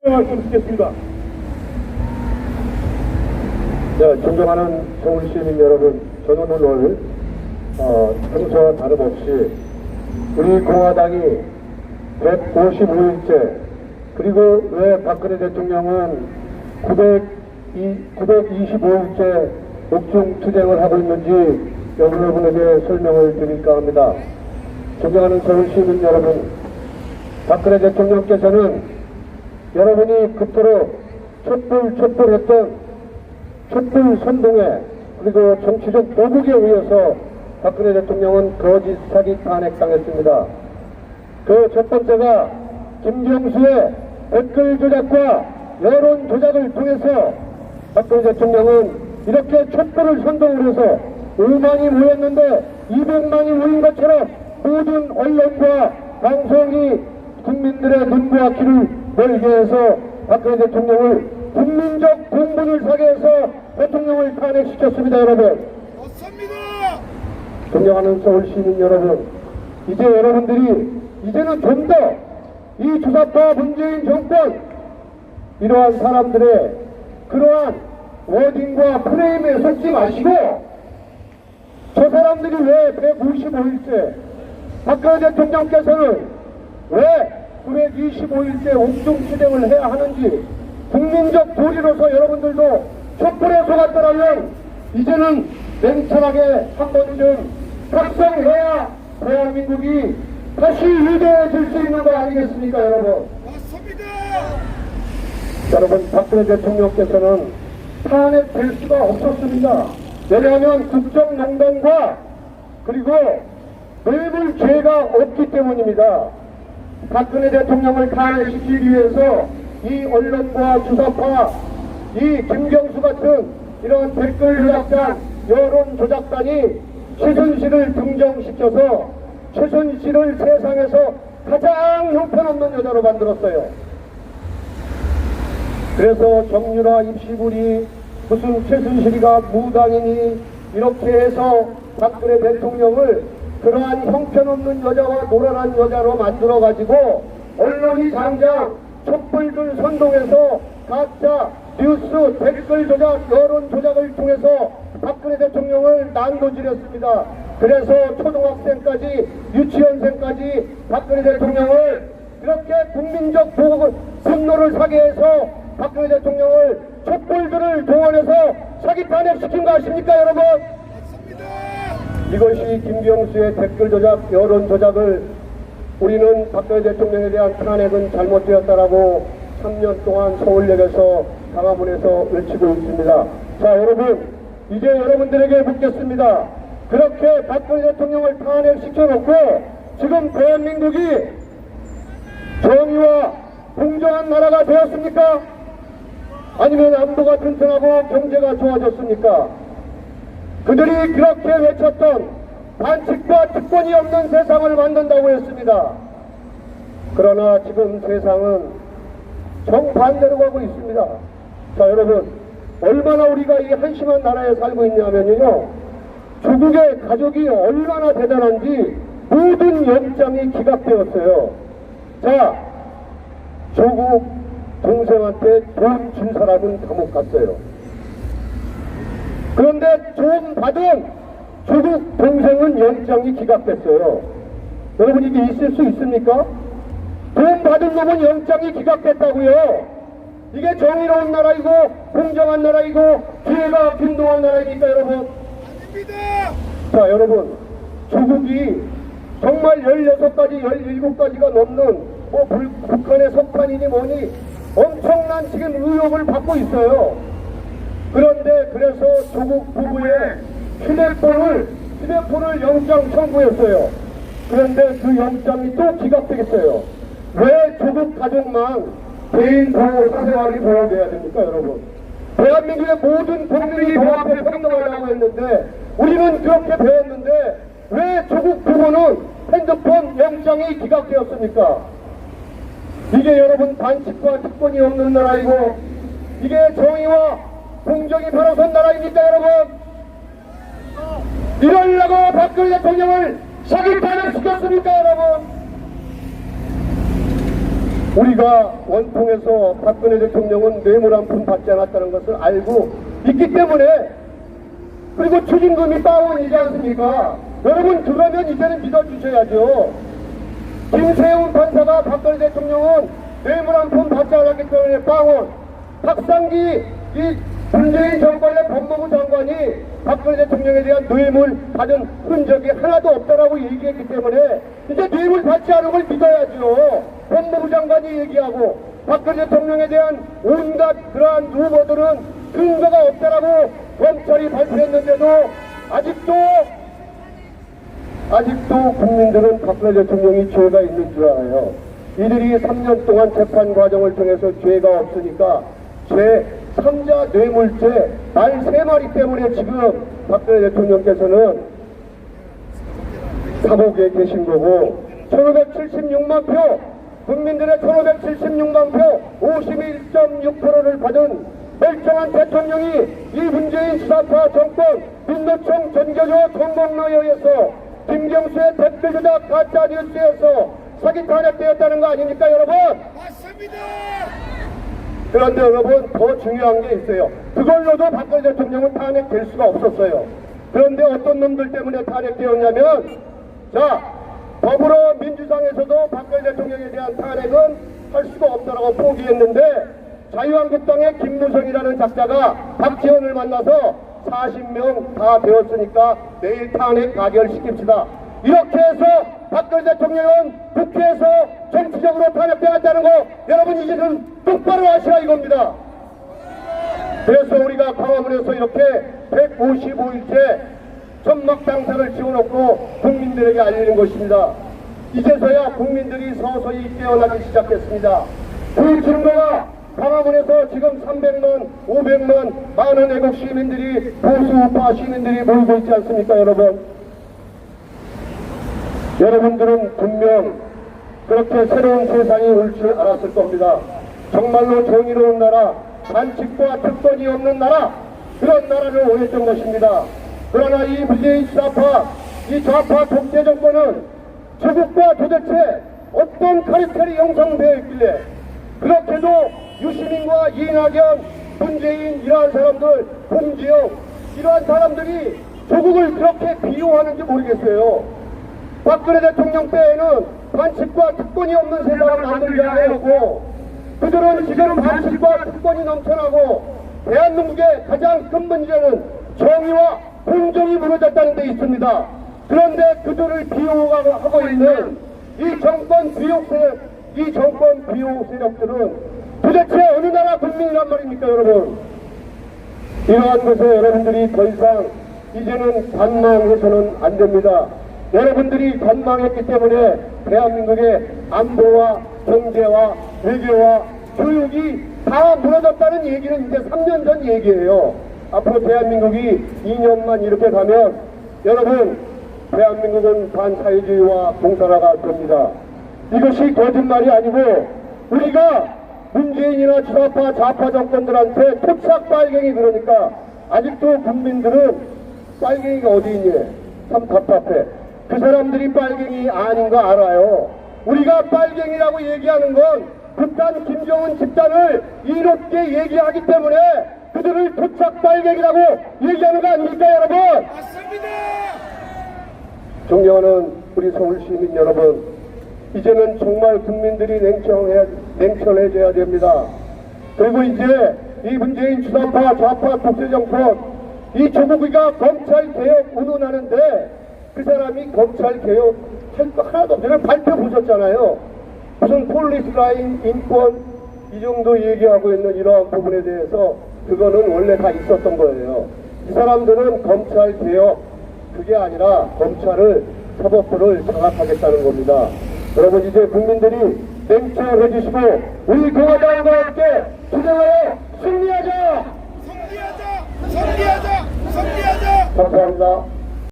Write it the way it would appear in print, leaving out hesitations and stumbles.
말씀 듣겠습니다. 네, 존경하는 서울 시민 여러분, 저는 오늘 평소와 다름없이 우리 공화당이 155일째, 그리고 왜 박근혜 대통령은 925일째 옥중 투쟁을 하고 있는지 여러분에게 설명을 드릴까 합니다. 존경하는 서울 시민 여러분, 박근혜 대통령께서는 여러분이 그토록 촛불했던 촛불 선동에, 그리고 정치적 보복에 의해서 박근혜 대통령은 거짓 사기 탄핵당했습니다. 그 첫 번째가 김경수의 댓글 조작과 여론 조작을 통해서 박근혜 대통령은 이렇게 촛불을 선동을 해서 5만이 모였는데 200만이 모인 것처럼 모든 언론과 방송이 국민들의 눈과 귀를 멀게 해서 박근혜 대통령을 국민적 공분을 사게 해서 대통령을 탄핵시켰습니다. 여러분, 맞습니다. 존경하는 서울 시민 여러분, 이제 여러분들이 이제는 좀 더 이 주사파 문재인 정권, 이러한 사람들의 그러한 워딩과 프레임에 속지 마시고, 저 사람들이 왜 155일째, 박근혜 대통령께서는 왜 925일째 옥중 투쟁을 해야 하는지 국민적 도리로서 여러분들도 촛불에 속았더라면 이제는 냉철하게 한 번쯤 각성해야 대한민국이 다시 위대해질 수 있는 거 아니겠습니까, 여러분? 맞습니다. 여러분, 박근혜 대통령께서는 탄핵될 수가 없었습니다. 왜냐하면 국정농단과 그리고 뇌물죄가 없기 때문입니다. 박근혜 대통령을 탄핵시키기 위해서 이 언론과 주사파, 이 김경수 같은 이런 댓글 조작단, 여론 조작단이 최순실을 등정시켜서 최순실을 세상에서 가장 형편없는 여자로 만들었어요. 그래서 정유라 입시군이 무슨 최순실이가 무당이니 이렇게 해서 박근혜 대통령을 그러한 형편없는 여자와 노란한 여자로 만들어가지고 언론이 당장 촛불들 선동해서 가짜 뉴스, 댓글 조작, 여론 조작을 통해서 박근혜 대통령을 난도질했습니다. 그래서 초등학생까지 유치원생까지 박근혜 대통령을 이렇게 국민적 분노를 사게 해서 박근혜 대통령을 촛불들을 동원해서 사기 탄핵시킨 거 아십니까, 여러분? 이것이 김경수의 댓글 조작, 여론 조작을 우리는 박근혜 대통령에 대한 탄핵은 잘못되었다라고 3년 동안 서울역에서 강화문에서 외치고 있습니다. 자, 여러분, 이제 여러분들에게 묻겠습니다. 그렇게 박근혜 대통령을 탄핵시켜놓고 지금 대한민국이 정의와 공정한 나라가 되었습니까? 아니면 안보가 튼튼하고 경제가 좋아졌습니까? 그들이 그렇게 외쳤던 반칙과 특권이 없는 세상을 만든다고 했습니다. 그러나 지금 세상은 정반대로 가고 있습니다. 자, 여러분, 얼마나 우리가 이 한심한 나라에 살고 있냐면요, 조국의 가족이 얼마나 대단한지 모든 영장이 기각되었어요. 자, 조국 동생한테 돈 준 사람은 감옥 갔어요. 그런데 돈 받은 조국 동생은 영장이 기각됐어요. 여러분, 이게 있을 수 있습니까? 돈 받은 놈은 영장이 기각됐다고요. 이게 정의로운 나라이고 공정한 나라이고 기회가 균등한 나라입니까, 여러분? 아닙니다. 자, 여러분, 조국이 정말 16가지, 17가지가 넘는 북한의 석탄이니 뭐니 엄청난 지금 의혹을 받고 있어요. 그런데 그래서 조국 부부의 휴대폰을 영장 청구했어요. 그런데 그 영장이 또 기각되겠어요. 왜 조국 가족만 개인 보호 사생활이 보호돼야 됩니까, 여러분? 대한민국의 모든 국민이 법 앞에 평등하다고 했는데 우리는 그렇게 배웠는데 왜 조국 부부는 핸드폰 영장이 기각되었습니까? 이게 여러분 반칙과 특권이 없는 나라이고 이게 정의와 공정이 바로 선 나라입니까, 여러분? 이러려고 박근혜 대통령을 사기 탄핵시켰습니까, 여러분? 우리가 원통에서 박근혜 대통령은 뇌물 한 푼 받지 않았다는 것을 알고 있기 때문에, 그리고 추징금이 다운이지 않습니까? 여러분, 그러면 이제는 믿어주셔야죠. 김세훈 판사가 박근혜 대통령은 뇌물 한 푼 받지 않았기 때문에 빵원, 박상기 이 문재인 정권의 법무부 장관이 박근혜 대통령에 대한 뇌물 받은 흔적이 하나도 없다라고 얘기했기 때문에 이제 뇌물 받지 않은 걸 믿어야죠. 법무부 장관이 얘기하고 박근혜 대통령에 대한 온갖 그러한 루머들은 근거가 없다라고 검찰이 발표했는데도 아직도 국민들은 박근혜 대통령이 죄가 있는 줄 알아요. 이들이 3년 동안 재판 과정을 통해서 죄가 없으니까 제3자 뇌물죄 말 3마리 때문에 지금 박근혜 대통령께서는 감옥에 계신 거고, 1576만 표, 국민들의 1576만 표 51.6%를 받은 멀쩡한 대통령이 이 문재인 수사파 정권 민노총 전교조 정몽로에 의해서 김경수의 댓글 조작 가짜 뉴스에서 사기 탄핵되었다는 거 아닙니까, 여러분? 맞습니다. 그런데 여러분, 더 중요한 게 있어요. 그걸로도 박근혜 대통령은 탄핵될 수가 없었어요. 그런데 어떤 놈들 때문에 탄핵되었냐면, 자, 더불어민주당에서도 박근혜 대통령에 대한 탄핵은 할 수가 없다라고 포기했는데, 자유한국당의 김무성이라는 작자가 박지원을 만나서 40명 다 되었으니까 내일 탄핵 가결시킵시다. 이렇게 해서 박근혜 대통령은 국회에서 정치적으로 탄핵되었다는 거 여러분 이제는 똑바로 하시라 이겁니다. 그래서 우리가 광화문에서 이렇게 155일째 천막당사를 지어놓고 국민들에게 알리는 것입니다. 이제서야 국민들이 서서히 깨어나기 시작했습니다. 그 증거가 광화문에서 지금 300만, 500만 많은 애국 시민들이, 보수우파 시민들이 모이고 있지 않습니까, 여러분? 여러분들은 분명 그렇게 새로운 세상이 올 줄 알았을 겁니다. 정말로 정의로운 나라, 반칙과 특권이 없는 나라, 그런 나라를 원했던 것입니다. 그러나 이 문재인 수사파, 이 좌파 독재 정권은 조국과 도대체 어떤 카리텔이 형성되어 있길래 그렇게도 유시민과 이낙연, 문재인 이러한 사람들, 홍지영 이러한 사람들이 조국을 그렇게 비호하는지 모르겠어요. 박근혜 대통령 때에는 반칙과 특권이 없는 세상을 만들려고 해놓고, 그들은 지금 반칙과 특권이 넘쳐나고 대한민국의 가장 큰 문제는 정의와 공정이 무너졌다는 데 있습니다. 그런데 그들을 비호하고 있는 이 정권 비호 세력들은 도대체 어느 나라 국민이란 말입니까, 여러분? 이러한 것에 여러분들이 더 이상 이제는 관망해서는 안 됩니다. 여러분들이 관망했기 때문에 대한민국의 안보와 경제와 외교와 교육이 다 무너졌다는 얘기는 이제 3년 전 얘기예요. 앞으로 대한민국이 2년만 이렇게 가면 여러분, 대한민국은 반사회주의와 공산화가 됩니다. 이것이 거짓말이 아니고 우리가 문재인이나 주사파 좌파 정권들한테 토착 빨갱이, 그러니까 아직도 국민들은 빨갱이가 어디 있니? 참 답답해. 그 사람들이 빨갱이 아닌 거 알아요. 우리가 빨갱이라고 얘기하는 건 북한 김정은 집단을 이롭게 얘기하기 때문에 그들을 토착 빨갱이라고 얘기하는 거 아닙니까, 여러분? 맞습니다. 존경하는 우리 서울 시민 여러분, 이제는 정말 국민들이 냉철해져야 됩니다. 그리고 이제 이 문재인 주사파 좌파 독재정권, 이 조국이가 검찰개혁 운운하는데 그 사람이 검찰개혁 할 거 하나도 없어요. 발표 보셨잖아요. 무슨 폴리스 라인, 인권 이 정도 얘기하고 있는 이러한 부분에 대해서 그거는 원래 다 있었던 거예요. 이 사람들은 검찰개혁 그게 아니라 검찰을, 사법부를 장악하겠다는 겁니다. 여러분, 이제 국민들이 냉철해지시고 우리 공화당과 함께 투쟁하여 승리하자! 승리하자! 승리하자! 승리하자! 감사합니다.